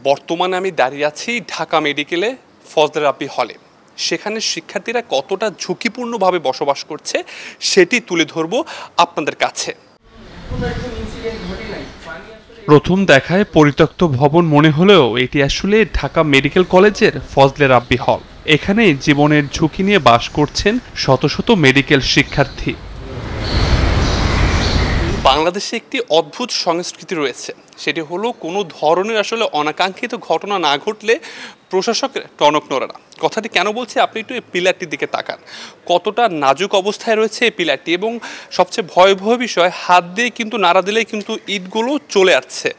বর্তমানে আমি দাঁড়িয়ে আছি ঢাকা মেডিকেলে ফজলে রাব্বি হলে। সেখানে শিক্ষার্থীরা কতটা ঝুঁকিপূর্ণভাবে বসবাস করছে সেটি তুলে ধরব আপনাদের কাছে। প্রথম দেখায় পরিত্যক্ত ভবন মনে হলেও এটি আসলে ঢাকা মেডিকেল কলেজের ফজলে রাব্বি হল। এখানে জীবনের ঝুঁকি নিয়ে বাস করছেন শত শত মেডিকেল শিক্ষার্থী। বাংলাদেশে একটি অদ্ভুত সংস্কৃতি রয়েছে, সেটি হলো কোনো ধরনের আসলে অনাকাঙ্ক্ষিত ঘটনা না ঘটলে প্রশাসকের টনক নড়ে না। কথাটি কেন বলছি, আপনি একটু এই পিলারটির দিকে তাকান, কতটা নাজুক অবস্থায় রয়েছে এই পিলারটি, এবং সবচেয়ে ভয়াবহ বিষয় হাত দিয়ে কিন্তু নাড়া দিলেই কিন্তু ইটগুলো চলে আসছে,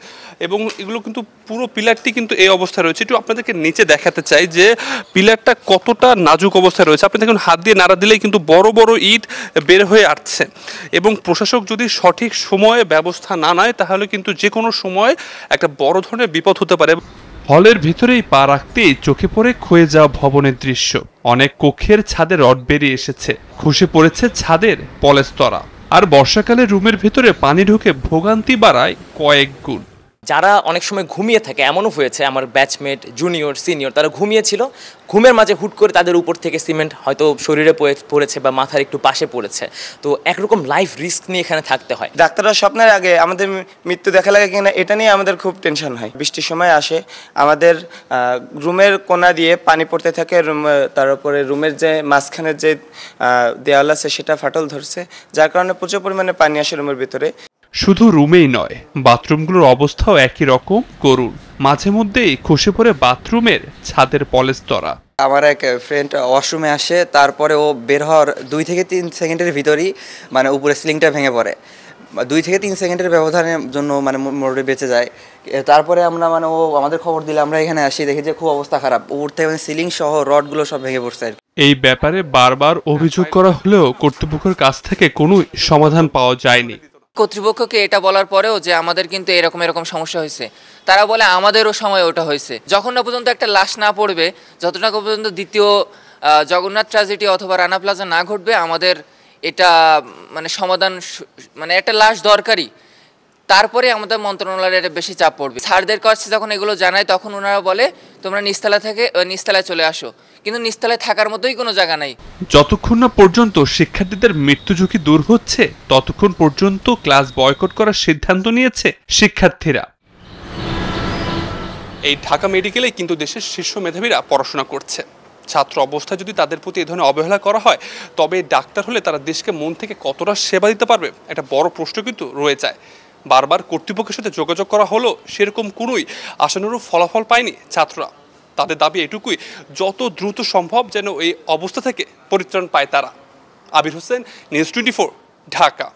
এবং এগুলো কিন্তু পুরো পিলারটি কিন্তু এই অবস্থায় রয়েছে। একটু আপনাদেরকে নিচে দেখাতে চাই যে পিলারটা কতটা নাজুক অবস্থায় রয়েছে। আপনি দেখুন হাত দিয়ে নাড়া দিলেই কিন্তু বড় বড় ইট বের হয়ে আসছে, এবং প্রশাসক যদি সঠিক সময়ে ব্যবস্থা না নেয় তাহলে কিন্তু যে কোনো সময় একটা বড় ধরনের বিপদ হতে পারে। হলের ভিতরেই পা রাখতেই চোখে পড়ে ক্ষয়ে যাওয়া ভবনের দৃশ্য। অনেক কক্ষের ছাদে রড বেরিয়ে এসেছে, খসে পড়েছে ছাদের পলেস্তরা, আর বর্ষাকালে রুমের ভিতরে পানি ঢুকে ভোগান্তি বাড়ায় কয়েক গুণ। যারা অনেক সময় ঘুমিয়ে থাকে, এমনও হয়েছে আমার ব্যাচমেট, জুনিয়র, সিনিয়র, তারা ঘুমিয়েছিল, ঘুমের মাঝে হুট করে তাদের উপর থেকে সিমেন্ট হয়তো শরীরে পড়েছে বা মাথার একটু পাশে পড়েছে। তো একরকম লাইফ রিস্ক নিয়ে এখানে থাকতে হয়। ডাক্তাররা স্বপ্নের আগে আমাদের মৃত্যু দেখা লাগে কিনা এটা নিয়ে আমাদের খুব টেনশন হয়। বৃষ্টির সময় আসে, আমাদের রুমের কোনা দিয়ে পানি পড়তে থাকে, তার উপরে রুমের যে মাঝখানের যে দেওয়াল আছে সেটা ফাটল ধরছে, যার কারণে প্রচুর পরিমাণে পানি আসে রুমের ভিতরে। শুধু রুমেই নয়, বাথরুমগুলোর অবস্থাও একই রকম করুণ। মাঝে মধ্যেই খসে পড়ে বাথরুমের ছাদের পলেস্তরা। আমার এক ফ্রেন্ড ওয়াশরুমে আসে, তারপরে ও বের হওয়ার 2 থেকে 3 সেকেন্ডের ভিতরেই মানে উপরে সিলিংটা ভেঙে পড়ে। 2 থেকে 3 সেকেন্ডের ব্যবধানের জন্য মানে মোটামুটি বেঁচে যায়। তারপরে আমরা মানে ও আমাদের খবর দিলে আমরা এখানে আসি, দেখি যে খুব অবস্থা খারাপ, উপর থেকে মানে সিলিং সহ রডগুলো সব ভেঙে পড়ছে। এই ব্যাপারে বারবার অভিযোগ করা হলেও কর্তৃপক্ষের কাছ থেকে কোনো সমাধান পাওয়া যায়নি। কর্তৃপক্ষকে এটা বলার পরেও যে আমাদের কিন্তু এরকম সমস্যা হয়েছে, তারা বলে আমাদেরও সময় ওটা হয়েছে। যখন না পর্যন্ত একটা লাশ না পড়বে, যতটা পর্যন্ত দ্বিতীয় জগন্নাথ ট্র্যাজেডি অথবা রানা প্লাজা না ঘটবে, আমাদের এটা মানে সমাধান, মানে একটা লাশ দরকারি। তারপরে আমাদের মন্ত্রণালয়ের বেশি চাপ পড়বে। স্যারদের কাছে যখন এগুলো জানায় তখন ওনারা বলে তোমরা নিচতলায় চলে আসো, কিন্তু নিচতলায় থাকার মতোই কোনো জায়গা নাই। যতক্ষণ না পর্যন্ত শিক্ষার্থীদের মৃত্যু ঝুঁকি দূর হচ্ছে ততক্ষণ পর্যন্ত ক্লাস বয়কট করার সিদ্ধান্ত নিয়েছে শিক্ষার্থীরা। এই ঢাকা মেডিকেলে কিন্তু দেশের শীর্ষ মেধাবীরা পড়াশোনা করছে। ছাত্র অবস্থায় যদি তাদের প্রতি এই ধরনের অবহেলা করা হয়, তবে ডাক্তার হলে তারা দেশকে মন থেকে কতটা সেবা দিতে পারবে, একটা বড় প্রশ্ন কিন্তু রয়ে যায়। বারবার কর্তৃপক্ষের সাথে যোগাযোগ করা হলো, সেরকম কোনোই আশানুরূপ ফলাফল পায়নি ছাত্ররা। তাদের দাবি এটুকুই, যত দ্রুত সম্ভব যেন এই অবস্থা থেকে পরিত্রাণ পায় তারা। আবির হোসেন, নিউজ 24, ঢাকা।